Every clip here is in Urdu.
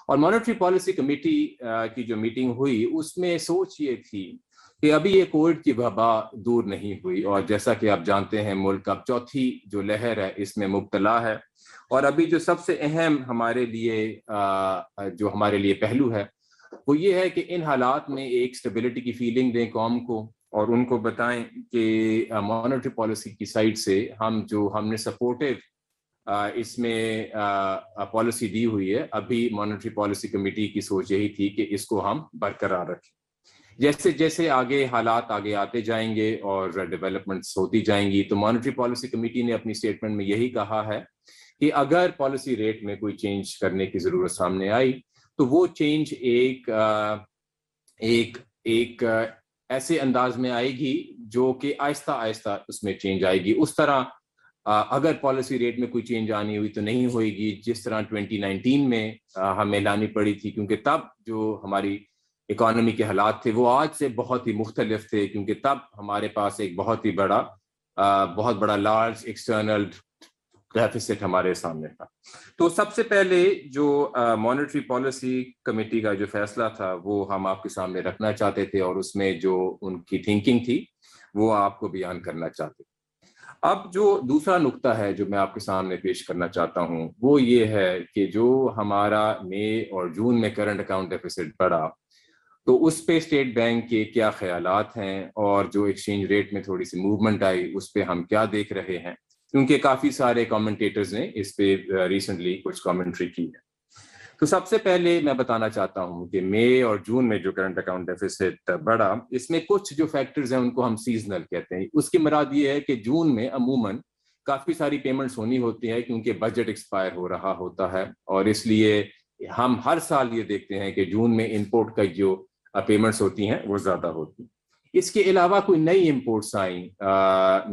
اور مانیٹری پالیسی کمیٹی کی جو میٹنگ ہوئی اس میں سوچ یہ تھی کہ ابھی یہ کووڈ کی وبا دور نہیں ہوئی، اور جیسا کہ آپ جانتے ہیں ملک اب چوتھی جو لہر ہے اس میں مبتلا ہے، اور ابھی جو سب سے اہم ہمارے لیے پہلو ہے وہ یہ ہے کہ ان حالات میں ایک سٹیبلٹی کی فیلنگ دیں قوم کو، اور ان کو بتائیں کہ مانیٹری پالیسی کی سائڈ سے ہم نے سپورٹیو اس میں پالیسی دی ہوئی ہے۔ ابھی مانیٹری پالیسی کمیٹی کی سوچ یہی تھی کہ اس کو ہم برقرار رکھیں، جیسے جیسے حالات آگے آتے جائیں گے اور ڈیولپمنٹس ہوتی جائیں گی، تو مانیٹری پالیسی کمیٹی نے اپنی اسٹیٹمنٹ میں یہی کہا ہے کہ اگر پالیسی ریٹ میں کوئی چینج کرنے کی ضرورت سامنے آئی تو وہ چینج ایک ایسے انداز میں آئے گی جو کہ آہستہ آہستہ اس میں چینج آئے گی۔ اس طرح اگر پالیسی ریٹ میں کوئی چینج آنی ہوئی تو نہیں ہوئے گی جس طرح 2019 میں ہمیں لانی پڑی تھی، کیونکہ تب جو ہماری اکانومی کے حالات تھے وہ آج سے بہت ہی مختلف تھے، کیونکہ تب ہمارے پاس ایک بہت بڑا لارج ایکسٹرنل ڈیفیسٹ ہمارے سامنے تھا۔ تو سب سے پہلے جو مانیٹری پالیسی کمیٹی کا جو فیصلہ تھا وہ ہم آپ کے سامنے رکھنا چاہتے تھے، اور اس میں جو ان کی تھنکنگ تھی وہ آپ کو بیان کرنا چاہتے تھے۔ اب جو دوسرا نقطہ ہے جو میں آپ کے سامنے پیش کرنا چاہتا ہوں وہ یہ ہے کہ جو ہمارا مئی اور جون میں کرنٹ اکاؤنٹ ڈیفیسٹ بڑھا، تو اس پہ اسٹیٹ بینک کے کیا خیالات ہیں، اور جو ایکسچینج ریٹ میں تھوڑی سی موومنٹ آئی اس پہ ہم کیا دیکھ رہے ہیں، کیونکہ کافی سارے کامنٹیٹرز نے اس پہ ریسنٹلی کچھ کامنٹری کی ہے۔ تو سب سے پہلے میں بتانا چاہتا ہوں کہ مئی اور جون میں جو کرنٹ اکاؤنٹ ڈیفیسٹ بڑھا، اس میں کچھ جو فیکٹرز ہیں ان کو ہم سیزنل کہتے ہیں۔ اس کی مراد یہ ہے کہ جون میں عموماً کافی ساری پیمنٹس ہونی ہوتی ہے کیونکہ بجٹ ایکسپائر ہو رہا ہوتا ہے، اور اس لیے ہم ہر سال یہ دیکھتے ہیں کہ جون میں امپورٹ کا جو پیمنٹس ہوتی ہیں وہ زیادہ ہوتی ہیں۔ اس کے علاوہ کوئی نئی امپورٹس آئیں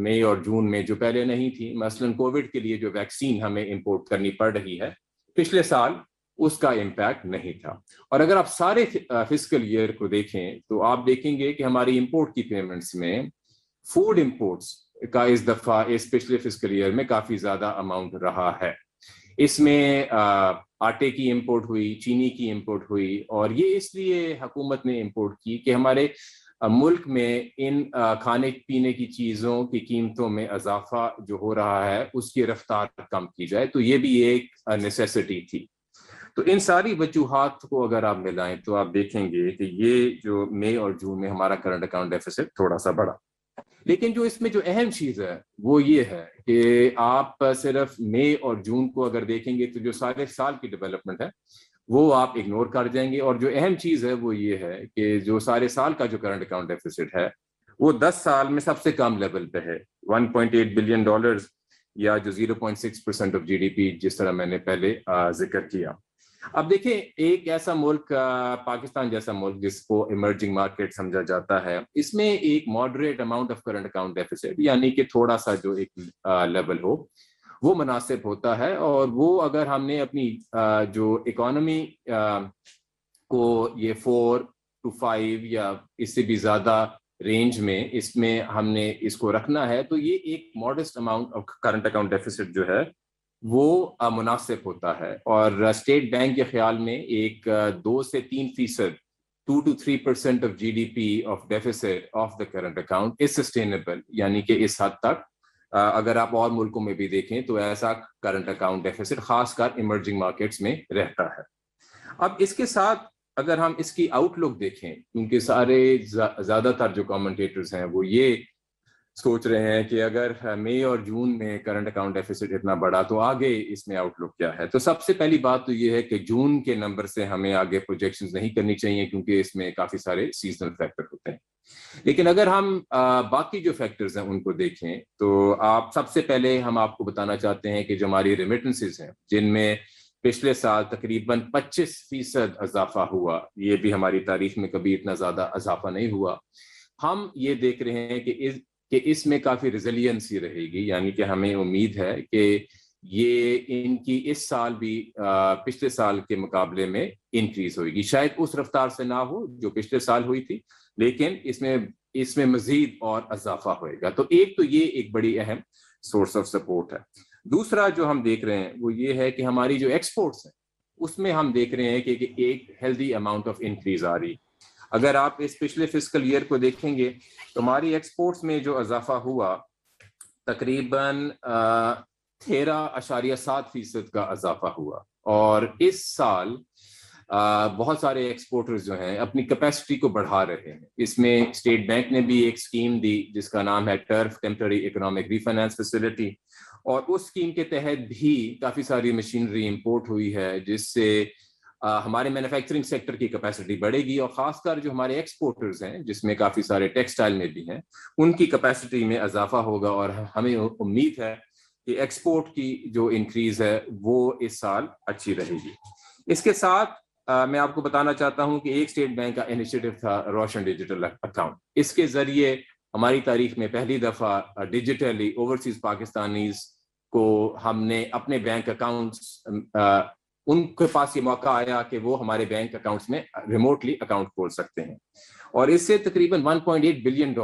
مئی اور جون میں جو پہلے نہیں تھی، مثلاً کووڈ کے لیے جو ویکسین ہمیں امپورٹ کرنی پڑ رہی ہے، پچھلے سال اس کا امپیکٹ نہیں تھا۔ اور اگر آپ سارے فسکل ایئر کو دیکھیں تو آپ دیکھیں گے کہ ہماری امپورٹ کی پیمنٹس میں فوڈ امپورٹس کا اس دفعہ اس پچھلے فسکل ایئر میں کافی زیادہ اماؤنٹ رہا ہے۔ اس میں آٹے کی امپورٹ ہوئی، چینی کی امپورٹ ہوئی، اور یہ اس لیے حکومت نے امپورٹ کی کہ ہمارے ملک میں ان کھانے پینے کی چیزوں کی قیمتوں میں اضافہ جو ہو رہا ہے اس کی رفتار کم کی جائے، تو یہ بھی ایک نیسیسٹی تھی۔ تو ان ساری وجوہات کو اگر آپ ملائیں تو آپ دیکھیں گے کہ یہ جو مئی اور جون میں ہمارا کرنٹ اکاؤنٹ ڈیفیسٹ تھوڑا سا بڑھا۔ لیکن جو اس میں جو اہم چیز ہے وہ یہ ہے کہ آپ صرف مئی اور جون کو اگر دیکھیں گے تو جو سارے سال کی ڈیولپمنٹ ہے وہ آپ اگنور کر جائیں گے، اور جو اہم چیز ہے وہ یہ ہے کہ جو سارے سال کا جو کرنٹ اکاؤنٹ ڈیفیسٹ ہے وہ 10 سال میں سب سے کم لیول پہ ہے، $1.8 بلین، یا جو 0.6% آف GDP، جس طرح میں نے پہلے ذکر کیا۔ اب دیکھیں ایک ایسا ملک پاکستان جیسا ملک جس کو ایمرجنگ مارکیٹ سمجھا جاتا ہے، اس میں ایک moderate amount of current account deficit یعنی کہ تھوڑا سا جو ایک لیول ہو وہ مناسب ہوتا ہے، اور وہ اگر ہم نے اپنی جو اکانومی کو یہ 4 to 5 یا اس سے بھی زیادہ رینج میں اس میں ہم نے اس کو رکھنا ہے، تو یہ ایک modest amount of current account deficit جو ہے وہ مناسب ہوتا ہے۔ اور اسٹیٹ بینک کے خیال میں ایک 2 سے 3%، 2 to 3% of GDP of deficits of the current account is sustainable, یعنی کہ اس حد تک اگر آپ اور ملکوں میں بھی دیکھیں تو ایسا کرنٹ اکاؤنٹ ڈیفیسٹ خاص کر ایمرجنگ مارکیٹس میں رہتا ہے۔ اب اس کے ساتھ اگر ہم اس کی آؤٹ لک دیکھیں، کیونکہ زیادہ تر جو کامنٹیٹرز ہیں وہ یہ سوچ رہے ہیں کہ اگر مئی اور جون میں کرنٹ اکاؤنٹ ڈیفیسٹ اتنا بڑا تو آگے اس میں آؤٹ لک کیا ہے۔ تو سب سے پہلی بات تو یہ ہے کہ جون کے نمبر سے ہمیں آگے پروجیکشنز نہیں کرنی چاہیے، کیونکہ اس میں کافی سارے سیزنل فیکٹر ہوتے ہیں۔ لیکن اگر ہم باقی جو فیکٹرز ہیں ان کو دیکھیں تو سب سے پہلے ہم آپ کو بتانا چاہتے ہیں کہ جو ہماری ریمیٹنسز ہیں جن میں پچھلے سال تقریباً 25% اضافہ ہوا، یہ بھی ہماری تاریخ میں کبھی اتنا زیادہ اضافہ نہیں ہوا، ہم یہ دیکھ رہے ہیں کہ اس میں کافی ریزیلینسی رہے گی، یعنی کہ ہمیں امید ہے کہ یہ ان کی اس سال بھی پچھلے سال کے مقابلے میں انکریز ہوئے گی، شاید اس رفتار سے نہ ہو جو پچھلے سال ہوئی تھی، لیکن اس میں مزید اور اضافہ ہوئے گا۔ تو یہ ایک بڑی اہم سورس آف سپورٹ ہے۔ دوسرا جو ہم دیکھ رہے ہیں وہ یہ ہے کہ ہماری جو ایکسپورٹس ہیں اس میں ہم دیکھ رہے ہیں کہ ایک ہیلدی اماؤنٹ آف انکریز آ رہی. اگر آپ اس پچھلے فسکل ایئر کو دیکھیں گے تو ہماری ایکسپورٹس میں جو اضافہ ہوا تقریباً 13.7% کا اضافہ ہوا. اور اس سال بہت سارے ایکسپورٹرز جو ہیں اپنی کیپیسٹی کو بڑھا رہے ہیں. اس میں اسٹیٹ بینک نے بھی ایک اسکیم دی جس کا نام ہے ٹرف ٹیمپرری اکنامک ریفائنانس فیسلٹی, اور اس اسکیم کے تحت بھی کافی ساری مشینری امپورٹ ہوئی ہے جس سے ہمارے مینوفیکچرنگ سیکٹر کی کیپیسٹی بڑھے گی, اور خاص کر جو ہمارے ایکسپورٹرز ہیں جس میں کافی سارے ٹیکسٹائل میں بھی ہیں ان کی کیپیسٹی میں اضافہ ہوگا. اور ہمیں امید ہے کہ ایکسپورٹ کی جو انکریز ہے وہ اس سال اچھی رہے گی. اس کے ساتھ میں آپ کو بتانا چاہتا ہوں کہ ایک اسٹیٹ بینک کا انیشیٹو تھا روشن ڈیجیٹل اکاؤنٹ. اس کے ذریعے ہماری تاریخ میں پہلی دفعہ ڈیجیٹلی اوورسیز پاکستانیز کو ہم نے اپنے بینک اکاؤنٹس, ان کے پاس یہ موقع آیا کہ وہ ہمارے بینک اکاؤنٹس میں ریموٹلی اکاؤنٹ کھول سکتے ہیں, اور اس سے تقریباً $1.8 بلین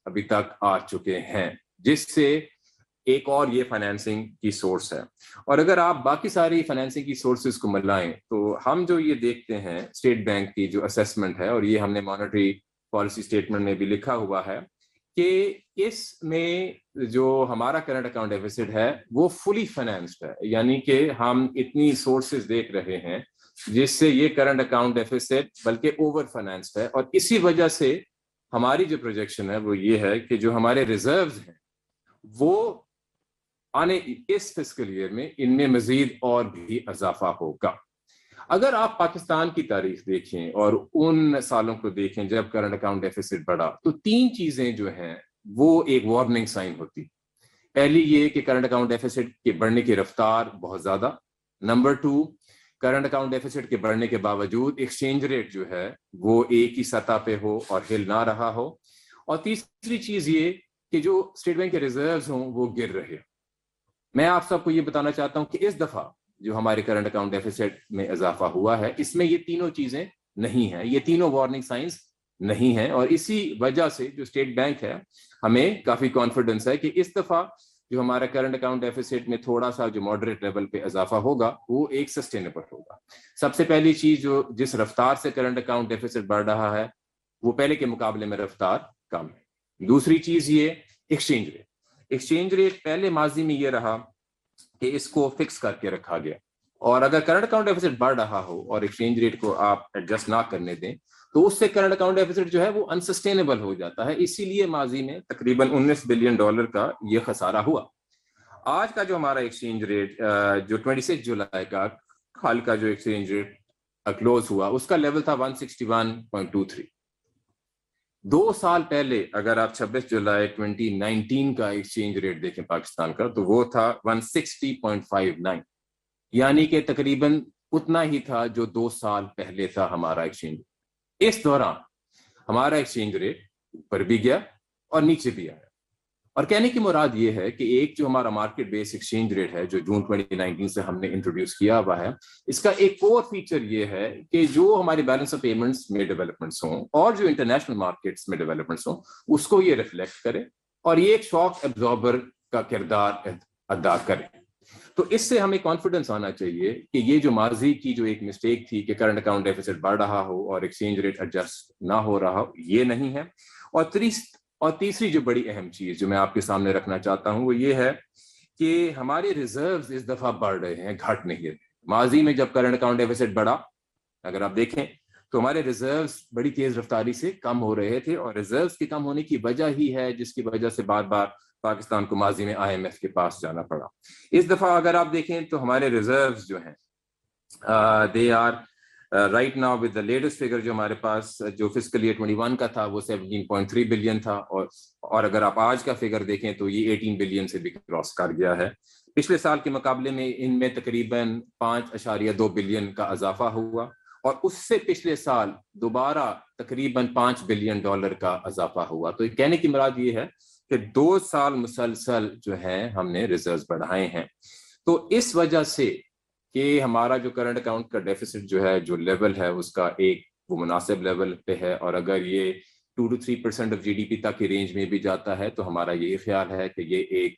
ابھی تک آ چکے ہیں, جس سے ایک اور یہ فائنینسنگ کی سورس ہے. اور اگر آپ باقی ساری فائنینسنگ کی سورسز کو ملائیں تو ہم جو یہ دیکھتے ہیں اسٹیٹ بینک کی جو اسیسمنٹ ہے, اور یہ ہم نے مانیٹری پالیسی اسٹیٹمنٹ میں بھی لکھا ہوا ہے کہ اس میں جو ہمارا کرنٹ اکاؤنٹ ڈیفیسٹ ہے وہ فلی فائنینسڈ ہے, یعنی کہ ہم اتنی سورسز دیکھ رہے ہیں جس سے یہ کرنٹ اکاؤنٹ ڈیفیسٹ بلکہ اوور فائنینسڈ ہے. اور اسی وجہ سے ہماری جو پروجیکشن ہے وہ یہ ہے کہ جو ہمارے ریزروز ہیں وہ آنے اس فسکل ایئر میں ان میں مزید اور بھی اضافہ ہوگا. اگر آپ پاکستان کی تاریخ دیکھیں اور ان سالوں کو دیکھیں جب کرنٹ اکاؤنٹ ڈیفیسٹ بڑھا تو 3 چیزیں جو ہیں وہ ایک وارننگ سائن ہوتی. پہلی یہ کہ کرنٹ اکاؤنٹ ڈیفیسٹ کے بڑھنے کی رفتار بہت زیادہ. نمبر 2, کرنٹ اکاؤنٹ ڈیفیسٹ کے بڑھنے کے باوجود ایکسچینج ریٹ جو ہے وہ ایک ہی سطح پہ ہو اور ہل نہ رہا ہو. اور تیسری چیز یہ کہ جو اسٹیٹ بینک کے ریزروز ہوں وہ گر رہے. میں آپ سب کو یہ بتانا چاہتا ہوں کہ اس دفعہ جو ہمارے کرنٹ اکاؤنٹ ڈیفیسٹ میں اضافہ ہوا ہے اس میں یہ تینوں چیزیں نہیں ہیں, یہ تینوں وارننگ سائنز نہیں ہیں. اور اسی وجہ سے جو اسٹیٹ بینک ہے ہمیں کافی کانفیڈنس ہے کہ اس دفعہ جو ہمارا کرنٹ اکاؤنٹ ڈیفیسٹ میں تھوڑا سا جو ماڈریٹ لیول پہ اضافہ ہوگا وہ ایک سسٹینیبل ہوگا. سب سے پہلی چیز جو جس رفتار سے کرنٹ اکاؤنٹ ڈیفیسٹ بڑھ رہا ہے وہ پہلے کے مقابلے میں رفتار کم ہے. دوسری چیز یہ ایکسچینج ریٹ. ایکسچینج ریٹ پہلے ماضی میں یہ رہا کہ اس کو فکس کر کے رکھا گیا, اور اگر کرنٹ اکاؤنٹ ڈیفیسٹ بڑھ رہا ہو اور ایکسچینج ریٹ کو آپ ایڈجسٹ نہ کرنے دیں تو اس سے کرنٹ اکاؤنٹ ڈیفیسٹ جو ہے وہ انسسٹینیبل ہو جاتا ہے. اسی لیے ماضی میں تقریباً $19 بلین کا یہ خسارہ ہوا. آج کا جو ہمارا ایکسچینج ریٹ جو 26 جولائی کا حال کا جو ایکسچینج ریٹ کلوز ہوا اس کا لیول تھا 161.23. 2 سال پہلے اگر آپ 26 جولائی 2019 کا ایکسچینج ریٹ دیکھیں پاکستان کا تو وہ تھا 160.59, یعنی کہ تقریباً اتنا ہی تھا جو 2 سال پہلے تھا ہمارا ایکسچینج. اس دوران ہمارا ایکسچینج ریٹ اوپر بھی گیا اور نیچے بھی آیا. اور کہنے کی مراد یہ ہے کہ ایک جو ہمارا مارکیٹ بیس ایکسچینج ریٹ ہے جو جون 2019 سے ہم نے انٹروڈیوس کیا ہوا ہے, اس کا ایک اور فیچر یہ ہے کہ جو ہمارے بیلنس آف پیمنٹس میں ڈیولپمنٹس ہوں اور جو انٹرنیشنل مارکیٹس میں ڈیولپمنٹس ہوں اس کو یہ ریفلیکٹ کرے اور یہ ایک شاک ایبزاربر کا کردار ادا کرے. تو اس سے ہمیں کانفیڈنس آنا چاہیے کہ یہ جو ماضی کی جو ایک مسٹیک تھی کہ کرنٹ اکاؤنٹ ڈیفیسٹ بڑھ رہا ہو اور ایکسچینج ریٹ ایڈجسٹ نہ ہو رہا ہو یہ نہیں ہے. اور تیسری جو بڑی اہم چیز جو میں آپ کے سامنے رکھنا چاہتا ہوں وہ یہ ہے کہ ہمارے ریزروز اس دفعہ بڑھ رہے ہیں, گھٹ نہیں رہے. ماضی میں جب کرنٹ اکاؤنٹ ڈیفیسٹ بڑھا اگر آپ دیکھیں تو ہمارے ریزروز بڑی تیز رفتاری سے کم ہو رہے تھے, اور ریزروز کے کم ہونے کی وجہ ہی ہے جس کی وجہ سے بار بار پاکستان کو ماضی میں IMF کے پاس جانا پڑا. اس دفعہ اگر آپ دیکھیں تو ہمارے ریزروز جو ہیں they are right now with the latest figure جو ہمارے پاس جو فسکل ایئر 21 کا تھا وہ 17.3 بلین تھا, اور اگر آپ آج کا فگر دیکھیں تو یہ 18 بلین سے بھی کراس کر گیا ہے. پچھلے سال کے مقابلے میں ان میں تقریباً 5.2 بلین کا اضافہ ہوا, اور اس سے پچھلے سال دوبارہ تقریباً $5 بلین کا اضافہ ہوا. تو کہنے کی مراد یہ ہے کہ 2 سال مسلسل جو ہے ہم نے ریزروز بڑھائے ہیں. تو اس وجہ سے کہ ہمارا جو کرنٹ اکاؤنٹ کا ڈیفیسٹ جو ہے جو لیول ہے اس کا ایک وہ مناسب لیول پہ ہے, اور اگر یہ 2 to 3% آف GDP تک کی رینج میں بھی جاتا ہے تو ہمارا یہ خیال ہے کہ یہ ایک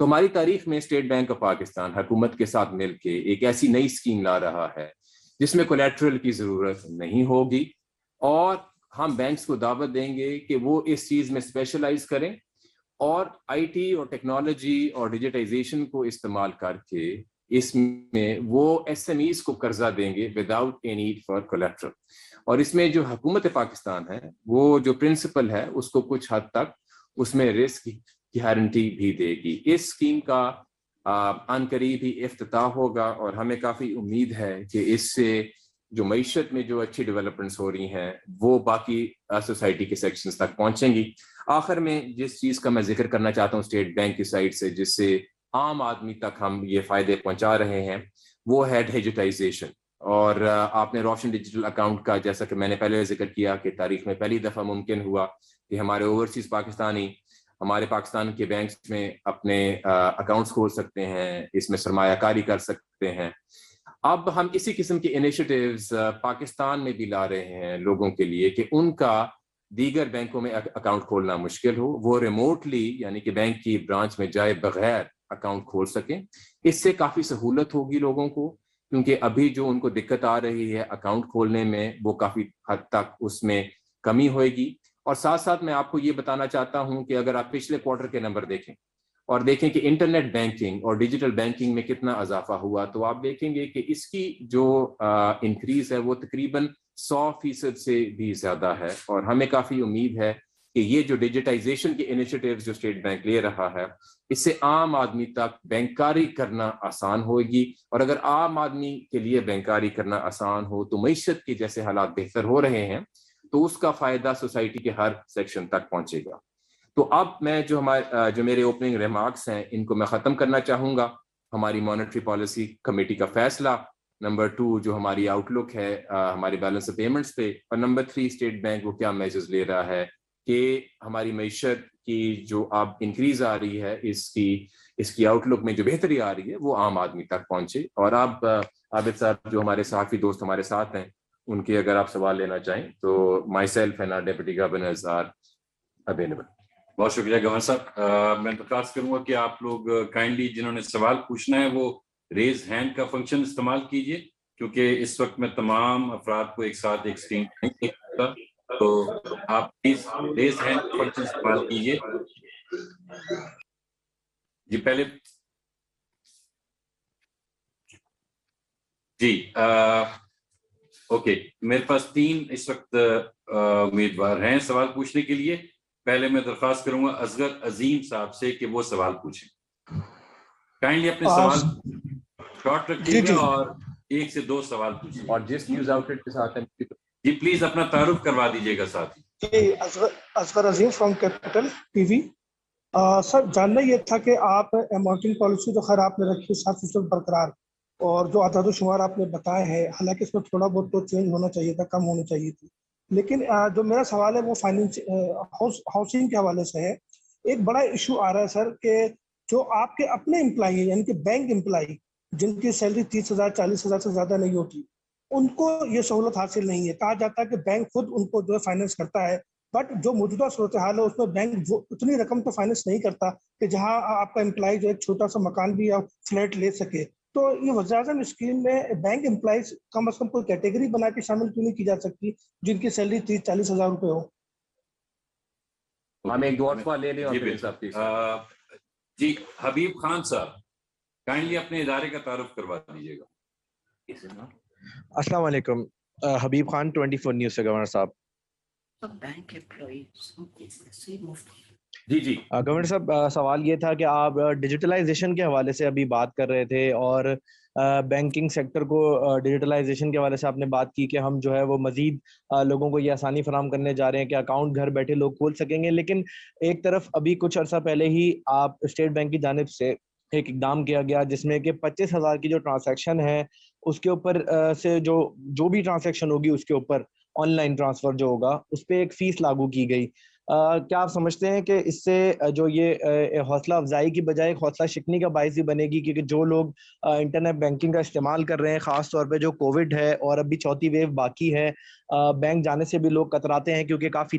تو ہماری تاریخ میں اسٹیٹ بینک آف پاکستان حکومت کے ساتھ مل کے ایک ایسی نئی اسکیم لا رہا ہے جس میں کولیٹرل کی ضرورت نہیں ہوگی، اور ہم بینکس کو دعوت دیں گے کہ وہ اس چیز میں اسپیشلائز کریں اور آئی ٹی اور ٹیکنالوجی اور ڈیجیٹائزیشن کو استعمال کر کے اس میں وہ ایس ایم ایز کو قرضہ دیں گے without a need for collateral. اور اس میں جو حکومت پاکستان ہے وہ جو پرنسپل ہے اس کو کچھ حد تک اس میں رسک کی گارنٹی بھی دے گی. اس اسکیم کا عن قریب ہی افتتاح ہوگا اور ہمیں کافی امید ہے کہ اس سے جو معیشت میں جو اچھی ڈیولپمنٹس ہو رہی ہیں وہ باقی سوسائٹی کے سیکشنز تک پہنچیں گی. آخر میں جس چیز کا میں ذکر کرنا چاہتا ہوں اسٹیٹ بینک کی سائڈ سے جس سے عام آدمی تک ہم یہ فائدے پہنچا رہے ہیں وہ ہے ڈیجیٹائزیشن. اور آپ نے روشن ڈیجیٹل اکاؤنٹ کا جیسا کہ میں نے پہلے ذکر کیا کہ تاریخ میں پہلی دفعہ ممکن ہوا کہ ہمارے اوورسیز پاکستانی ہمارے پاکستان کے بینکس میں اپنے اکاؤنٹس کھول سکتے ہیں، اس میں سرمایہ کاری کر سکتے ہیں. اب ہم اسی قسم کے انیشیٹیوز پاکستان میں بھی لا رہے ہیں لوگوں کے لیے کہ ان کا دیگر بینکوں میں اکاؤنٹ کھولنا مشکل ہو، وہ ریموٹلی یعنی کہ بینک کی برانچ میں جائے بغیر اکاؤنٹ کھول سکیں. اس سے کافی سہولت ہوگی لوگوں کو، کیونکہ ابھی جو ان کو دقت آ رہی ہے اکاؤنٹ کھولنے میں وہ کافی حد تک اس میں کمی ہوئے گی. اور ساتھ ساتھ میں آپ کو یہ بتانا چاہتا ہوں کہ اگر آپ پچھلے کوارٹر کے نمبر دیکھیں اور دیکھیں کہ انٹرنیٹ بینکنگ اور ڈیجیٹل بینکنگ میں کتنا اضافہ ہوا تو آپ دیکھیں گے کہ اس کی جو انکریز ہے وہ تقریباً 100% سے بھی زیادہ ہے. اور ہمیں کافی امید ہے کہ یہ جو ڈیجیٹائزیشن کے انیشیٹیوز جو اسٹیٹ بینک لے رہا ہے اس سے عام آدمی تک بینکاری کرنا آسان ہوگی. اور اگر عام آدمی کے لیے بینکاری کرنا آسان ہو تو معیشت کے جیسے حالات بہتر ہو رہے ہیں تو اس کا فائدہ سوسائٹی کے ہر سیکشن تک پہنچے گا. تو اب میں جو میرے اوپننگ ریمارکس ہیں ان کو میں ختم کرنا چاہوں گا. ہماری مانیٹری پالیسی کمیٹی کا فیصلہ، نمبر 2 جو ہماری آؤٹ لک ہے ہماری بیلنس پیمنٹس پہ، اور نمبر 3 اسٹیٹ بینک وہ کیا میجرز لے رہا ہے کہ ہماری معیشت کی جو اب انکریز آ رہی ہے اس کی آؤٹ لک میں جو بہتری آ رہی ہے وہ عام آدمی تک پہنچے. اور اب عابد صاحب جو ہمارے صحافی دوست ہمارے ساتھ ہیں ان کے اگر آپ سوال لینا چاہیں تو myself and deputy governors are available. بہت شکریہ گورنر صاحب. میں درخواست کروں گا کہ آپ لوگ کائنڈلی جنہوں نے سوال پوچھنا ہے وہ ریز ہینڈ کا فنکشن استعمال کیجیے، کیونکہ اس وقت میں تمام افراد کو ایک ساتھ ایک اسکرین نہیں دیکھ سکتا، تو آپ پلیز ریز ہینڈ کا فنکشن استعمال کیجیے. جی پہلے جی اوکے، میرے پاس 3 اس وقت امیدوار ہیں سوال پوچھنے کے لیے. پہلے میں درخواست کروں گا اصغر عظیم صاحب سے کہ وہ سوال پوچھیں. کائنڈلی اپنے سوال شارٹ رکھیے گا اور 1 سے 2 سوال پوچھیں. اور جس نیوز آؤٹ لیٹ کے ساتھ ہیں جی پلیز اپنا تعارف کروا دیجیے گا ساتھ ہی. جی اصغر عظیم فرام کیپٹل ٹی وی. سر جاننا یہ تھا کہ آپ اماؤنٹنگ پالیسی جو خیر آپ نے رکھی 7% برقرار، اور جو اعداد و شمار آپ نے بتائے ہیں حالانکہ اس میں تھوڑا بہت تو چینج ہونا چاہیے تھا، کم ہونی چاہیے تھی، لیکن جو میرا سوال ہے وہ فائنینس ہاؤسنگ کے حوالے سے ہے. ایک بڑا ایشو آ رہا ہے سر کہ جو آپ کے اپنے امپلائی ہیں یعنی کہ بینک امپلائی جن کی سیلری 30,000 40,000 سے زیادہ نہیں ہوتی ان کو یہ سہولت حاصل نہیں ہے. کہا جاتا ہے کہ بینک خود ان کو جو ہے فائنینس کرتا ہے، بٹ جو موجودہ صورتحال ہے اس میں بینک اتنی رقم تو فائنینس نہیں کرتا کہ جہاں آپ کا امپلائی جو ایک چھوٹا سا مکان بھی یا فلیٹ لے سکے. تو یہ وزیر اعظم اسکیم میں بینک امپلائیز کم از کم کوئی کیٹیگری بنا کے شامل کیوں نہیں کی جا سکتی جن کی سیلری 30-40 ہزار روپے ہو؟ ہم ایک 2 سوال لے لیں اور پھر صاحب کی جی حبیب خان صاحب کائنڈلی اپنے ادارے کا تعارف کروا دیجیے گا. السلام علیکم، حبیب خان 24 نیوز سے. گورنر صاحب جی گورنر صاحب سوال یہ تھا کہ آپ ڈیجیٹلائزیشن کے حوالے سے ابھی بات کر رہے تھے اور بینکنگ سیکٹر کو ڈیجیٹلائزیشن کے حوالے سے آپ نے بات کی کہ ہم جو ہے وہ مزید لوگوں کو یہ آسانی فراہم کرنے جا رہے ہیں کہ اکاؤنٹ گھر بیٹھے لوگ کھول سکیں گے. لیکن ایک طرف ابھی کچھ عرصہ پہلے ہی آپ اسٹیٹ بینک کی جانب سے ایک اقدام کیا گیا جس میں کہ 25,000 کی جو ٹرانزیکشن ہے اس کے اوپر سے جو بھی ٹرانزیکشن ہوگی اس کے اوپر آن لائن ٹرانسفر جو ہوگا اس پہ ایک فیس لاگو کی گئی. کیا آپ سمجھتے ہیں کہ اس سے جو یہ حوصلہ افزائی کی بجائے ایک حوصلہ شکنی کا باعث بھی بنے گی، کیونکہ جو لوگ انٹرنیٹ بینکنگ کا استعمال کر رہے ہیں خاص طور پہ جو کووڈ ہے اور ابھی چوتھی ویو باقی ہے، بینک جانے سے بھی لوگ کتراتے ہیں کیونکہ کافی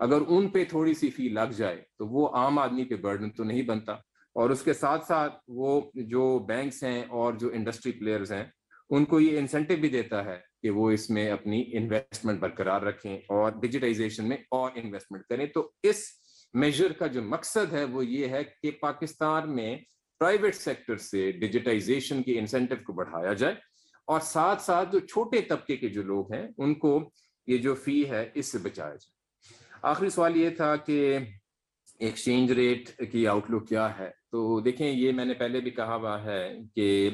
اگر ان پہ تھوڑی سی فی لگ جائے تو وہ عام آدمی پہ برڈن تو نہیں بنتا، اور اس کے ساتھ ساتھ وہ جو بینکس ہیں اور جو انڈسٹری پلیئرز ہیں ان کو یہ انسینٹو بھی دیتا ہے کہ وہ اس میں اپنی انویسٹمنٹ برقرار رکھیں اور ڈیجیٹائزیشن میں اور انویسٹمنٹ کریں۔ تو اس میجر کا جو مقصد ہے وہ یہ ہے کہ پاکستان میں پرائیویٹ سیکٹر سے ڈیجیٹائزیشن کے انسینٹو کو بڑھایا جائے، اور ساتھ ساتھ جو چھوٹے طبقے کے جو لوگ ہیں ان کو یہ جو فی ہے اس سے بچایا جائے۔ آخری سوال یہ تھا کہ ایکسچینج ریٹ کی آؤٹ لک کیا ہے؟ تو دیکھیں یہ میں نے پہلے بھی کہا ہوا ہے کہ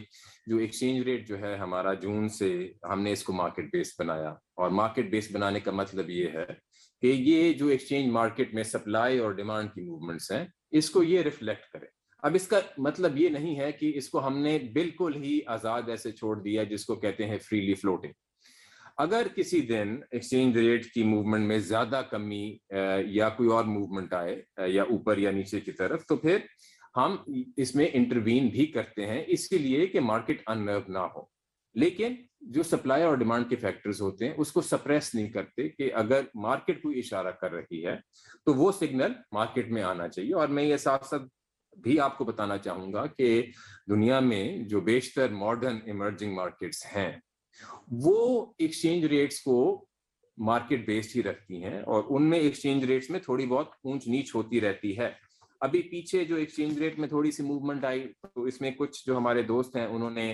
جو ایکسچینج ریٹ جو ہے ہمارا جون سے ہم نے اس کو مارکیٹ بیس بنایا، اور مارکیٹ بیس بنانے کا مطلب یہ ہے کہ یہ جو ایکسچینج مارکیٹ میں سپلائی اور ڈیمانڈ کی موومنٹس ہیں اس کو یہ ریفلیکٹ کرے۔ اب اس کا مطلب یہ نہیں ہے کہ اس کو ہم نے بالکل ہی آزاد ایسے چھوڑ دیا جس کو کہتے ہیں فریلی فلوٹنگ۔ اگر کسی دن ایکسچینج ریٹ کی موومنٹ میں زیادہ کمی یا کوئی اور موومنٹ آئے یا اوپر یا نیچے کی طرف، تو پھر ہم اس میں انٹروین بھی کرتے ہیں اس کے لیے کہ مارکیٹ اننرو نہ ہو، لیکن جو سپلائی اور ڈیمانڈ کے فیکٹرز ہوتے ہیں اس کو سپریس نہیں کرتے کہ اگر مارکیٹ کوئی اشارہ کر رہی ہے تو وہ سگنل مارکیٹ میں آنا چاہیے۔ اور میں یہ ساتھ ساتھ بھی آپ کو بتانا چاہوں گا کہ دنیا میں جو بیشتر ماڈرن ایمرجنگ مارکیٹس ہیں وہ ایکسچینج ریٹس کو مارکیٹ بیسڈ ہی رکھتی ہیں، اور ان میں ایکسچینج ریٹس میں تھوڑی بہت اونچ نیچ ہوتی رہتی ہے۔ ابھی پیچھے جو ایکسچینج ریٹ میں تھوڑی سی موومنٹ آئی تو اس میں کچھ جو ہمارے دوست ہیں انہوں نے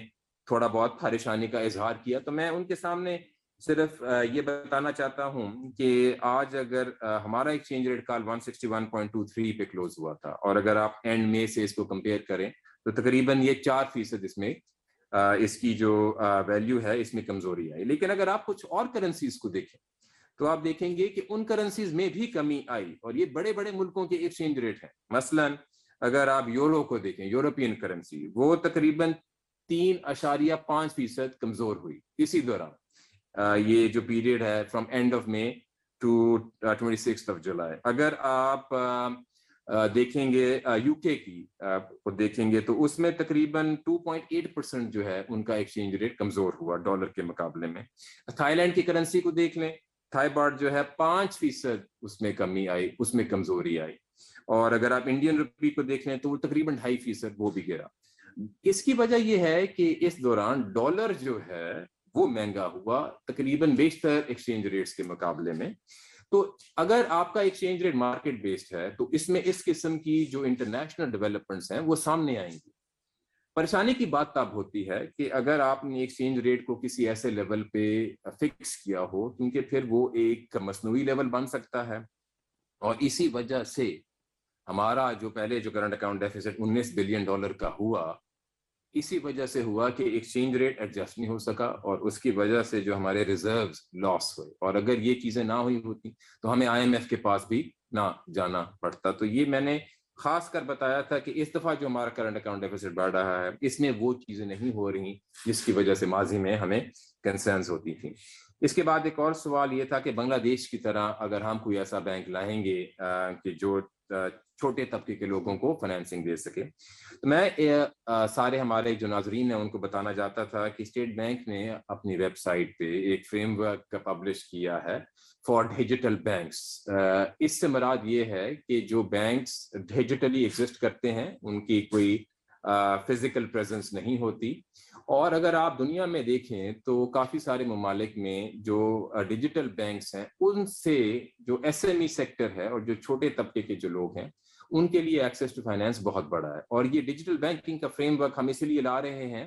تھوڑا بہت پریشانی کا اظہار کیا، تو میں ان کے سامنے صرف یہ بتانا چاہتا ہوں کہ آج اگر ہمارا ایکسچینج ریٹ کال 161.23 پہ کلوز ہوا تھا، اور اگر آپ اینڈ میں سے اس کو کمپیئر کریں تو تقریباً یہ 4% اس میں اس کی جو ویلیو ہے اس میں کمزوری آئی۔ لیکن اگر آپ کچھ اور کرنسیز کو دیکھیں تو آپ دیکھیں گے کہ ان کرنسیز میں بھی کمی آئی، اور یہ بڑے بڑے ملکوں کے ایکسچینج ریٹ ہیں۔ مثلا اگر آپ یورو کو دیکھیں، یورپین کرنسی، وہ تقریباً 3.5% کمزور ہوئی اسی دوران، یہ جو پیریڈ ہے from end of May to 26 July. اگر آپ دیکھیں گے یو کے کی کو دیکھیں گے تو اس میں تقریباً 2.8% جو ہے ان کا ایکسچینج ریٹ کمزور ہوا ڈالر کے مقابلے میں۔ تھائی لینڈ کی کرنسی کو دیکھ لیں، تھائی باٹ جو ہے 5% اس میں کمی آئی، اس میں کمزوری آئی۔ اور اگر آپ انڈین روپی کو دیکھ لیں تو وہ تقریباً 2.5% وہ بھی گرا۔ اس کی وجہ یہ ہے کہ اس دوران ڈالر جو ہے وہ مہنگا ہوا تقریباً بیشتر ایکسچینج ریٹس کے مقابلے میں۔ تو اگر آپ کا ایکسچینج ریٹ مارکیٹ بیسڈ ہے تو اس میں اس قسم کی جو انٹرنیشنل ڈیولپمنٹس ہیں وہ سامنے آئیں گی۔ پریشانی کی بات تب ہوتی ہے کہ اگر آپ نے ایکسچینج ریٹ کو کسی ایسے لیول پہ فکس کیا ہو، کیونکہ پھر وہ ایک مصنوعی لیول بن سکتا ہے، اور اسی وجہ سے ہمارا جو پہلے جو کرنٹ اکاؤنٹ ڈیفیسٹ $19 بلین کا ہوا، اسی وجہ سے ہوا کہ ایکسچینج ریٹ ایڈجسٹ نہیں ہو سکا، اور اس کی وجہ سے جو ہمارے ریزروز لاس ہوئے، اور اگر یہ چیزیں نہ ہوئی ہوتی تو ہمیں IMF کے پاس بھی نہ جانا پڑتا۔ تو یہ میں نے خاص کر بتایا تھا کہ اس دفعہ جو ہمارا کرنٹ اکاؤنٹ ڈیفیسٹ بڑھ رہا ہے اس میں وہ چیزیں نہیں ہو رہی جس کی وجہ سے ماضی میں ہمیں کنسرنز ہوتی تھیں۔ اس کے بعد ایک اور سوال یہ تھا کہ بنگلہ دیش کی طرح اگر ہم کوئی ایسا بینک لائیں گے کہ جو چھوٹے طبقے کے لوگوں کو فائنینسنگ دے سکے، تو میں سارے ہمارے جو ناظرین ہیں ان کو بتانا چاہتا تھا کہ اسٹیٹ بینک نے اپنی ویب سائٹ پہ ایک فریم ورک پبلش کیا ہے فار ڈیجیٹل بینکس۔ اس سے مراد یہ ہے کہ جو بینکس ڈیجیٹلی ایگزسٹ کرتے ہیں ان کی کوئی فزیکل پریزنس نہیں ہوتی، اور اگر آپ دنیا میں دیکھیں تو کافی سارے ممالک میں جو ڈیجیٹل بینکس ہیں ان سے جو SME سیکٹر ہے اور جو چھوٹے طبقے کے جو لوگ ہیں ان کے لیے ایکسیس ٹو فائنینس بہت بڑا ہے۔ اور یہ ڈیجیٹل بینکنگ کا فریم ورک ہم اسی لیے لا رہے ہیں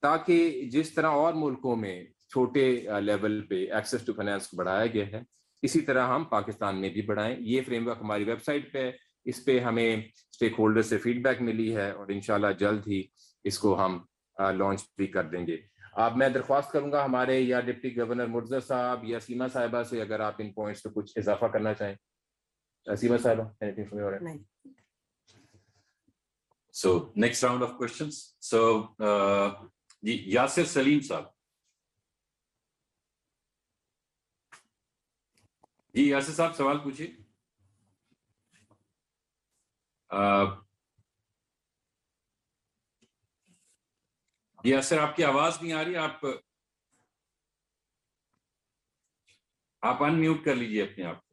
تاکہ جس طرح اور ملکوں میں چھوٹے لیول پہ ایکسیس ٹو فائنینس کو بڑھایا گیا ہے اسی طرح ہم پاکستان میں بھی بڑھائیں۔ یہ فریم ورک ہماری ویب سائٹ پہ، اس پہ ہمیں اسٹیک ہولڈر سے فیڈ بیک ملی ہے، اور انشاءاللہ جلد ہی اس کو ہم لانچ بھی کر دیں گے۔ اب میں درخواست کروں گا ہمارے یا ڈپٹی گورنر مرتضی صاحب یا سیما صاحبہ سے اگر آپ ان پوائنٹس پہ کچھ اضافہ کرنا چاہیں۔ سیما صاحبہ۔ So next round of questions. So Yasir سلیم صاحب، جی یاسر صاحب سوال پوچھیے۔ یاسر آپ کی آواز نہیں آ رہی، آپ ان میوٹ کر لیجیے اپنے آپ کو۔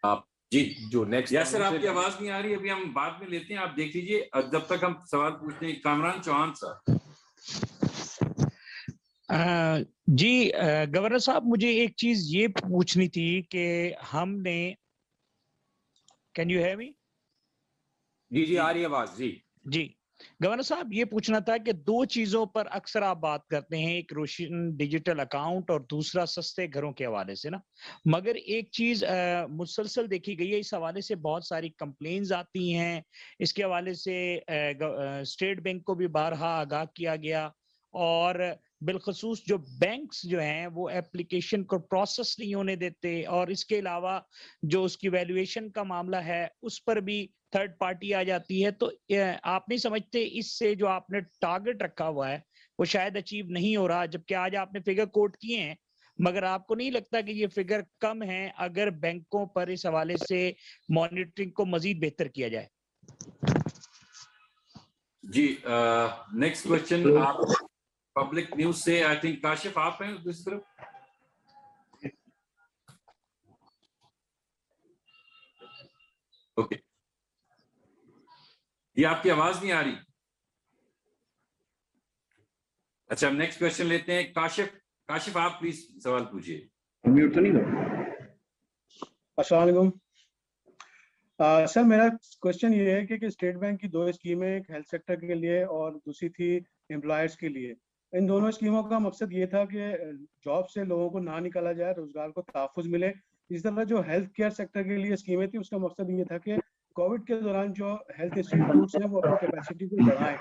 آپ جی جو نیکسٹ یاسر آپ کی آواز نہیں آ رہی, ابھی ہم بعد میں لیتے ہیں, آپ دیکھ لیجیے جب تک ہم سوال پوچھتے ہیں. کامران چوہان صاحب. جی گورنر صاحب, مجھے ایک چیز یہ پوچھنی تھی کہ ہم نے, کین یو ہیئر می؟ جی آ رہی ہے آواز. جی گورنر صاحب, یہ پوچھنا تھا کہ دو چیزوں پر اکثر آپ بات کرتے ہیں, ایک روشن ڈیجیٹل اکاؤنٹ اور دوسرا سستے گھروں کے حوالے سے نا, مگر ایک چیز مسلسل دیکھی گئی ہے, اس حوالے سے بہت ساری کمپلینز آتی ہیں, اس کے حوالے سے اسٹیٹ بینک کو بھی بارہا آگاہ کیا گیا, اور بالخصوص جو بینکس جو ہیں وہ اپلیکیشن کو پروسیس نہیں ہونے دیتے, اور اس کے علاوہ جو اس کی ویلیویشن کا معاملہ ہے اس پر بھی تھرڈ پارٹی آ جاتی ہے. تو آپ نہیں سمجھتے اس سے جو آپ نے ٹارگٹ رکھا ہوا ہے وہ شاید اچیو نہیں ہو رہا, جبکہ آج آپ نے فگر کوٹ کیے ہیں, مگر آپ کو نہیں لگتا کہ یہ فگر کم ہے اگر بینکوں پر اس حوالے سے مانیٹرنگ کو مزید بہتر کیا جائے؟ جی نیکسٹ کوشچن آپ پبلک نیوز سے, آئی تھنک کاشف آپ ہیں دوسری طرف. اوکے, یہ آپ کی آواز نہیں آ رہی. اچھا, ہم نیکسٹ کوشچن لیتے ہیں. کاشف آپ پلیز سوال پوچھیے. میوٹ تو نہیں کرو. السلام علیکم سر, میرا کوشچن یہ ہے کہ اسٹیٹ بینک کی دو اسکیمیں, ایک ہیلتھ سیکٹر کے لیے اور دوسری تھی امپلائرس کے لیے. ان دونوں اسکیموں کا مقصد یہ تھا کہ جاب سے لوگوں کو نہ نکالا جائے, روزگار کو تحفظ ملے. اس طرح جو ہیلتھ کیئر سیکٹر کے لیے اسکیمیں تھیں اس کا مقصد یہ تھا کہ کووڈ کے دوران جو ہیلتھ انسٹیٹیوٹس ہیں وہ اپنی کیپیسٹی کو بڑھائیں.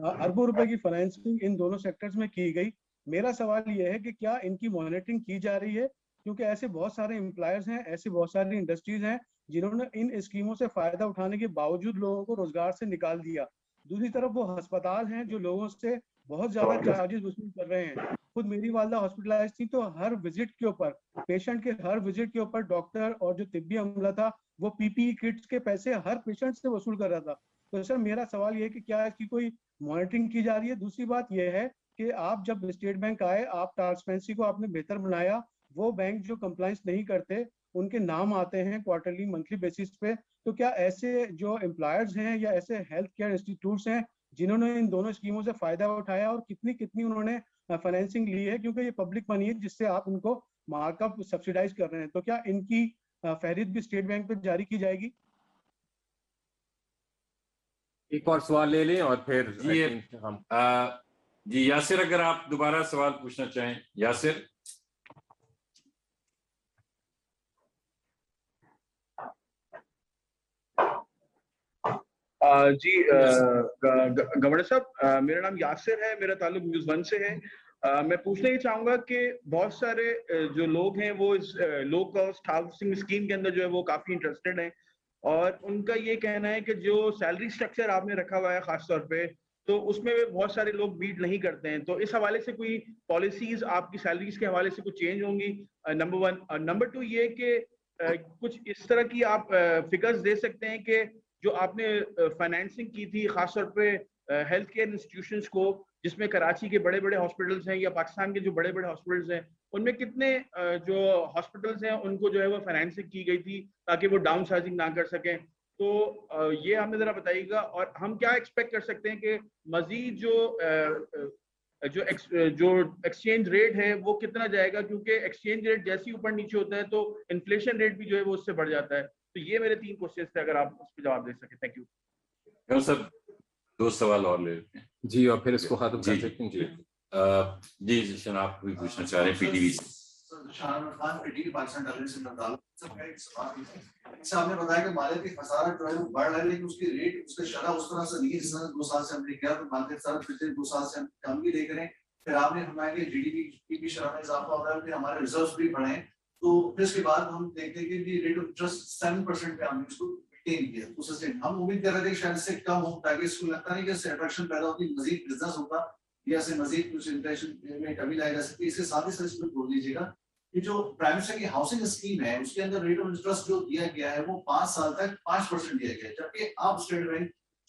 اربوں روپے کی فائنینسنگ ان دونوں سیکٹرز میں کی گئی. میرا سوال یہ ہے کہ کیا ان کی مانیٹرنگ کی جا رہی ہے, کیونکہ ایسے بہت سارے امپلائرز ہیں, ایسی بہت ساری انڈسٹریز ہیں جنہوں نے ان اسکیموں سے فائدہ اٹھانے کے باوجود لوگوں کو روزگار سے نکال دیا. دوسری طرف وہ ہسپتال ہیں جو لوگوں سے بہت زیادہ چارجز وصول کر رہے ہیں. خود میری والدہ ہاسپٹلائز تھی تو ہر وزٹ کے اوپر, پیشنٹ کے ہر وزٹ کے اوپر ڈاکٹر اور جو طبی عملہ تھا وہ پی پی ای کٹس کے پیسے ہر پیشنٹ سے وصول کر رہا تھا. تو سر میرا سوال یہ ہے کہ کیا اس کی کوئی مانیٹرنگ کی جا رہی ہے. دوسری بات یہ ہے کہ آپ جب اسٹیٹ بینک آئے, آپ ٹرانسپیرنسی کو آپ نے بہتر بنایا, وہ بینک جو کمپلائنس نہیں کرتے ان کے نام آتے ہیں کوارٹرلی منتھلی بیسس پہ. تو کیا ایسے جو امپلائرز ہیں یا ایسے ہیلتھ کیئر انسٹیٹیوٹس ہیں جنہوں نے ان دونوں اسکیموں سے فائدہ اٹھایا اور کتنی انہوں نے فائنینسنگ لی ہے, کیونکہ یہ پبلک منی ہے جس سے آپ ان کو مارک اپ سبسیڈائز کر رہے ہیں, تو کیا ان کی فہرست بھی اسٹیٹ بینک پہ جاری کی جائے گی؟ ایک اور سوال لے لیں اور پھر جی یاسر, اگر آپ دوبارہ سوال پوچھنا چاہیں. یاسر جی گورنر صاحب, میرا نام یاسر ہے, میرا تعلق نیوز ون سے ہے. میں پوچھنا یہ چاہوں گا کہ بہت سارے جو لوگ ہیں وہ اس لو کاسٹ ہاؤسنگ اسکیم کے اندر جو ہے وہ کافی انٹرسٹڈ ہیں, اور ان کا یہ کہنا ہے کہ جو سیلری اسٹرکچر آپ نے رکھا ہوا ہے خاص طور پہ, تو اس میں بہت سارے لوگ میٹ نہیں کرتے ہیں. تو اس حوالے سے کوئی پالیسیز آپ کی سیلریز کے حوالے سے کچھ چینج ہوں گی, نمبر 1. نمبر 2 یہ کہ کچھ اس طرح کی آپ فگرز دے سکتے ہیں کہ جو آپ نے فائنینسنگ کی تھی خاص طور پہ ہیلتھ کیئر انسٹیٹیوشنز کو, جس میں کراچی کے بڑے بڑے ہاسپٹلز ہیں یا پاکستان کے جو بڑے بڑے ہاسپٹلز ہیں, ان میں کتنے جو ہاسپٹلز ہیں ان کو جو ہے وہ فائنینسنگ کی گئی تھی تاکہ وہ ڈاؤن سائزنگ نہ کر سکیں. تو یہ ہمیں ذرا بتائیے گا. اور ہم کیا ایکسپیکٹ کر سکتے ہیں کہ مزید جو ایکسچینج ریٹ ہے وہ کتنا جائے گا, کیونکہ ایکسچینج ریٹ جیسے اوپر نیچے ہوتا ہے تو انفلیشن ریٹ بھی جو ہے وہ اس سے بڑھ جاتا ہے. تو یہ میرے 3 کوشچنز تھے, اگر آپ اس پہ جواب دے سکیں. Thank you sir. 2 سوال اور لے لیتے ہیں جی, اور پھر اس کو ختم کر سکتے ہیں. جی جناب بھی پوچھنا چاہ رہے ہیں پی ٹی وی سے. آپ نے بتایا کہ مالیاتی خسارہ جو ہے وہ بڑھ رہا ہے, لیکن اس کی ریٹ, اس کا شرح اس طرح سے نہیں ہے جس طرح 2 سال سے ہم نے کیا. تو مالیاتی خسارہ پچھلے 2 سال سے ہم کم بھی دیکھ رہے ہیں. پھر آپ نے فرمایا کہ جی ڈی پی کی شرح میں اضافہ ہو رہا ہے, پھر ہمارے ریزروز بھی بڑھے ہیں. تو پھر اس کے بعد ہم دیکھتے ہیں کہ ریٹ آف انٹرسٹ 7% پہ ہم نے اس کو مینٹین کیا. تو سسٹین ہم امید کر رہے تھے کہ شاید اس سے کم ہو, تاکہ اس کو لگتا نہیں کہ اس سے اٹریکشن پیدا ہوتی, مزید بزنس ہوگا یا اسے مزید کچھ انفلیشن میں کمی لائی جا سکتی ہے. اس کے ساتھ ہی سر اس میں بول دیجیے گا کہ جو پرائم منسٹر کی ہاؤسنگ اسکیم ہے اس کے اندر ریٹ آف انٹرسٹ جو دیا گیا ہے وہ 5 سال تک 5% دیا گیا ہے, جبکہ آپ اسٹیٹ بینک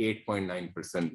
8.9%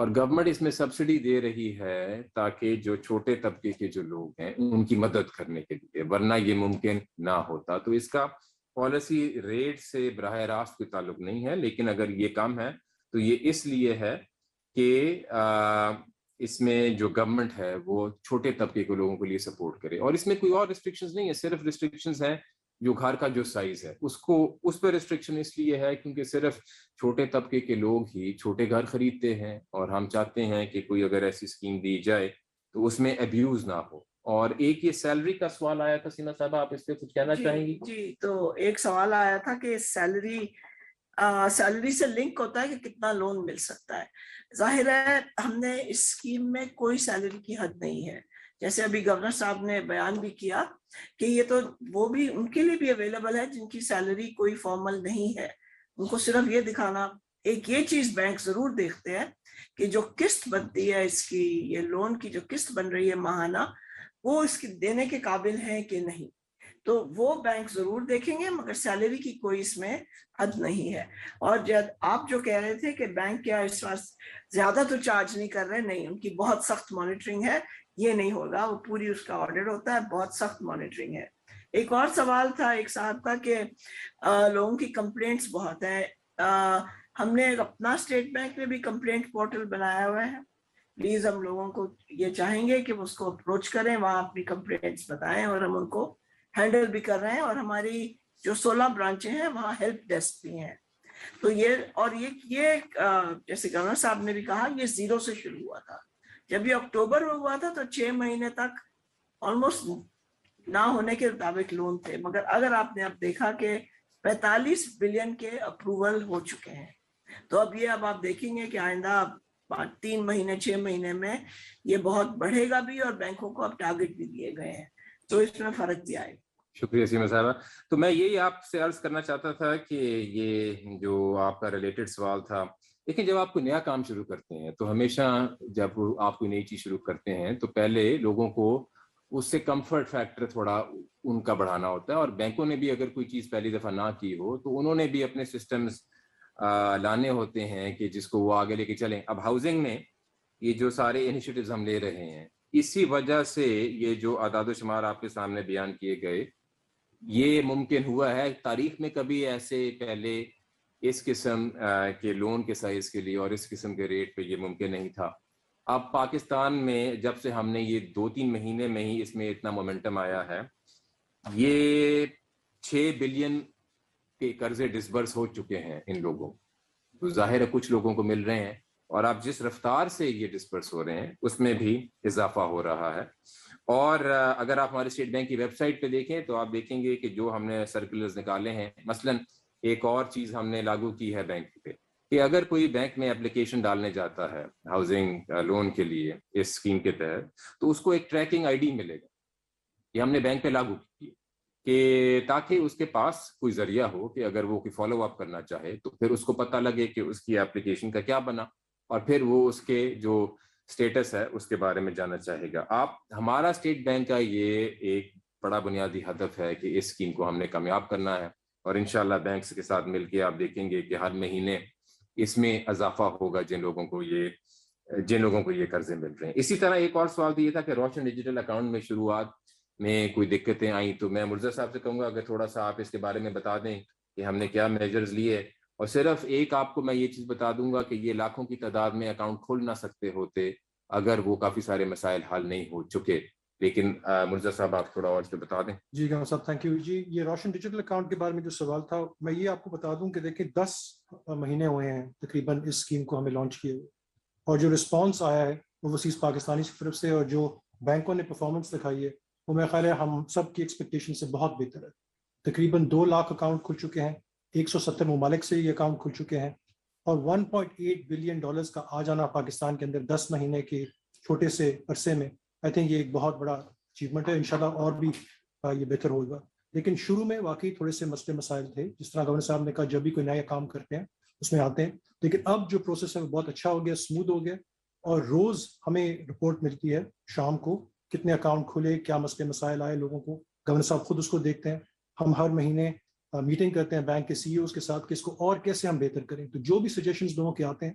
اور گورنمنٹ اس میں سبسڈی دے رہی ہے تاکہ جو چھوٹے طبقے کے جو لوگ ہیں ان کی مدد کرنے کے لیے، ورنہ یہ ممکن نہ ہوتا. تو اس کا پالیسی ریٹ سے براہ راست کوئی تعلق نہیں ہے، لیکن اگر یہ کم ہے تو یہ اس لیے ہے کہ اس میں جو گورنمنٹ ہے وہ چھوٹے طبقے کے لوگوں کے لیے سپورٹ کرے. اور اس میں کوئی اور ریسٹرکشنز نہیں ہے، صرف ریسٹرکشنز ہیں جو گھر کا جو سائز ہے اس پہ ریسٹرکشن اس لیے ہے کیونکہ صرف چھوٹے طبقے کے لوگ ہی چھوٹے گھر خریدتے ہیں، اور ہم چاہتے ہیں کہ کوئی اگر ایسی اسکیم دی جائے تو اس میں ابیوز نہ ہو. اور ایک یہ سیلری کا سوال آیا تھا، سیما صاحبہ آپ اس پہ کچھ کہنا چاہیں گی؟ جی، تو ایک سوال آیا تھا کہ سیلری سے لنک ہوتا ہے کہ کتنا لون مل سکتا ہے. ظاہر ہے ہم نے اس اسکیم میں کوئی سیلری کی حد نہیں ہے، جیسے ابھی گورنر صاحب نے بیان بھی کیا کہ یہ تو وہ بھی ان کے لیے بھی اویلیبل ہے جن کی سیلری کوئی فارمل نہیں ہے. ان کو صرف یہ دکھانا، ایک یہ چیز بینک ضرور دیکھتے ہیں کہ جو قسط بنتی ہے اس کی، یہ لون کی جو قسط بن رہی ہے ماہانہ، وہ اس کی دینے کے قابل ہے کہ نہیں، تو وہ بینک ضرور دیکھیں گے، مگر سیلری کی کوئی اس میں حد نہیں ہے. اور جب آپ جو کہہ رہے تھے کہ بینک کیا اس وقت زیادہ تو چارج نہیں کر رہے، نہیں، ان کی بہت سخت مانیٹرنگ ہے، یہ نہیں ہوگا، وہ پوری اس کا آڈٹ ہوتا ہے، بہت سخت مانیٹرنگ ہے. ایک اور سوال تھا ایک صاحب کا کہ لوگوں کی کمپلینٹس بہت ہیں. ہم نے اپنا اسٹیٹ بینک میں بھی کمپلینٹ پورٹل بنایا ہوا ہے. پلیز ہم لوگوں کو یہ چاہیں گے کہ وہ اس کو اپروچ کریں، وہاں اپنی کمپلینٹس بتائیں، اور ہم ان کو ہینڈل بھی کر رہے ہیں. اور ہماری جو 16 برانچیں ہیں وہاں ہیلپ ڈیسک بھی ہیں. تو یہ جیسے گورنر صاحب نے بھی کہا، یہ 0 سے شروع ہوا تھا. جب یہ اکتوبر میں ہوا تھا تو 6 مہینے تک آلموسٹ نہ ہونے کے مطابق لون تھے، مگر اگر آپ نے اب دیکھا کہ 45 بلین کے اپروول ہو چکے ہیں. تو اب آپ دیکھیں گے کہ آئندہ 3 مہینے 6 مہینے میں یہ بہت بڑھے گا بھی، اور بینکوں کو اب ٹارگٹ بھی دیے گئے ہیں، تو اس میں فرق بھی آئے گا. شکریہ سیما صاحبہ. تو میں یہی آپ سے عرض کرنا چاہتا تھا کہ یہ جو آپ کا ریلیٹڈ سوال تھا، لیکن جب آپ کوئی نیا کام شروع کرتے ہیں تو ہمیشہ جب آپ کوئی نئی چیز شروع کرتے ہیں تو پہلے لوگوں کو اس سے کمفرٹ فیکٹر تھوڑا ان کا بڑھانا ہوتا ہے. اور بینکوں نے بھی اگر کوئی چیز پہلی دفعہ نہ کی ہو تو انہوں نے بھی اپنے سسٹمز لانے ہوتے ہیں کہ جس کو وہ آگے لے کے چلیں. اب ہاؤسنگ میں یہ جو سارے انیشیٹیوز ہم لے رہے ہیں، اسی وجہ سے یہ جو اعداد و شمار آپ کے سامنے بیان کیے گئے یہ ممکن ہوا ہے. تاریخ میں کبھی ایسے پہلے اس قسم کے لون کے سائز کے لیے اور اس قسم کے ریٹ پہ یہ ممکن نہیں تھا. اب پاکستان میں جب سے ہم نے یہ 2-3 مہینے میں ہی اس میں اتنا مومنٹم آیا ہے، یہ 6 بلین کے قرضے ڈسبرس ہو چکے ہیں ان لوگوں. تو ظاہر ہے کچھ لوگوں کو مل رہے ہیں، اور اب جس رفتار سے یہ ڈسبرس ہو رہے ہیں اس میں بھی اضافہ ہو رہا ہے. اور اگر آپ ہمارے اسٹیٹ بینک کی ویب سائٹ پہ دیکھیں تو آپ دیکھیں گے کہ جو ہم نے سرکولرز نکالے ہیں، مثلا ایک اور چیز ہم نے لاگو کی ہے بینک پہ کہ اگر کوئی بینک میں اپلیکیشن ڈالنے جاتا ہے ہاؤسنگ لون کے لیے اس اسکیم کے تحت، تو اس کو ایک ٹریکنگ آئی ڈی ملے گا. یہ ہم نے بینک پہ لاگو کی کہ تاکہ اس کے پاس کوئی ذریعہ ہو کہ اگر وہ کوئی فالو اپ کرنا چاہے تو پھر اس کو پتہ لگے کہ اس کی اپلیکیشن کا کیا بنا، اور پھر وہ اس کے جو سٹیٹس ہے اس کے بارے میں جاننا چاہے گا. ہمارا اسٹیٹ بینک کا یہ ایک بڑا بنیادی ہدف ہے کہ اس اسکیم کو ہم نے کامیاب کرنا ہے، اور انشاءاللہ بینکس کے ساتھ مل کے آپ دیکھیں گے کہ ہر مہینے اس میں اضافہ ہوگا جن لوگوں کو یہ قرضے مل رہے ہیں. اسی طرح ایک اور سوال بھی یہ تھا کہ روشن ڈیجیٹل اکاؤنٹ میں شروعات میں کوئی دقتیں آئیں، تو میں مرزا صاحب سے کہوں گا اگر تھوڑا سا آپ اس کے بارے میں بتا دیں کہ ہم نے کیا میجرز لیے. اور صرف ایک آپ کو میں یہ چیز بتا دوں گا کہ یہ لاکھوں کی تعداد میں اکاؤنٹ کھول نہ سکتے ہوتے اگر وہ کافی سارے مسائل حل نہیں ہو چکے. لیکن مرزا صاحب آپ تھوڑا اور اس پہ بتا دیں. جی گاؤں صاحب تھینک یو. جی یہ روشن ڈیجیٹل اکاؤنٹ کے بارے میں جو سوال تھا، میں یہ آپ کو بتا دوں کہ دیکھیں 10 مہینے ہوئے ہیں تقریباً اس اسکیم کو ہمیں لانچ کیے، اور جو رسپانس آیا ہے وہ وسیع پاکستانی کی طرف سے، اور جو بینکوں نے پرفارمنس دکھائی ہے وہ میرا خیال ہے ہم سب کی ایکسپیکٹیشن سے بہت بہتر ہے. تقریباً 2 لاکھ اکاؤنٹ کھل چکے ہیں، 170 ممالک سے یہ اکاؤنٹ کھل چکے ہیں، اور $1.8 بلین کا آ جانا پاکستان کے اندر 10 مہینے کے چھوٹے سے عرصے میں، آئی تھنک یہ ایک بہت بڑا اچیومنٹ ہے. انشاءاللہ اور بھی یہ بہتر ہوگا. لیکن شروع میں واقعی تھوڑے سے مسئلے مسائل تھے، جس طرح گورنر صاحب نے کہا جب بھی کوئی نیا کام کرتے ہیں اس میں آتے ہیں. لیکن اب جو پروسیس ہے وہ بہت اچھا ہو گیا، اسموتھ ہو گیا، اور روز ہمیں رپورٹ ملتی ہے شام کو کتنے اکاؤنٹ کھلے، کیا مسئلے مسائل آئے لوگوں کو. گورنر صاحب خود اس کو دیکھتے ہیں. ہم ہر مہینے میٹنگ کرتے ہیں بینک کے سی ایوز کے ساتھ کہ اس کو اور کیسے ہم بہتر کریں. تو جو بھی سجیشنز لوگوں کے آتے ہیں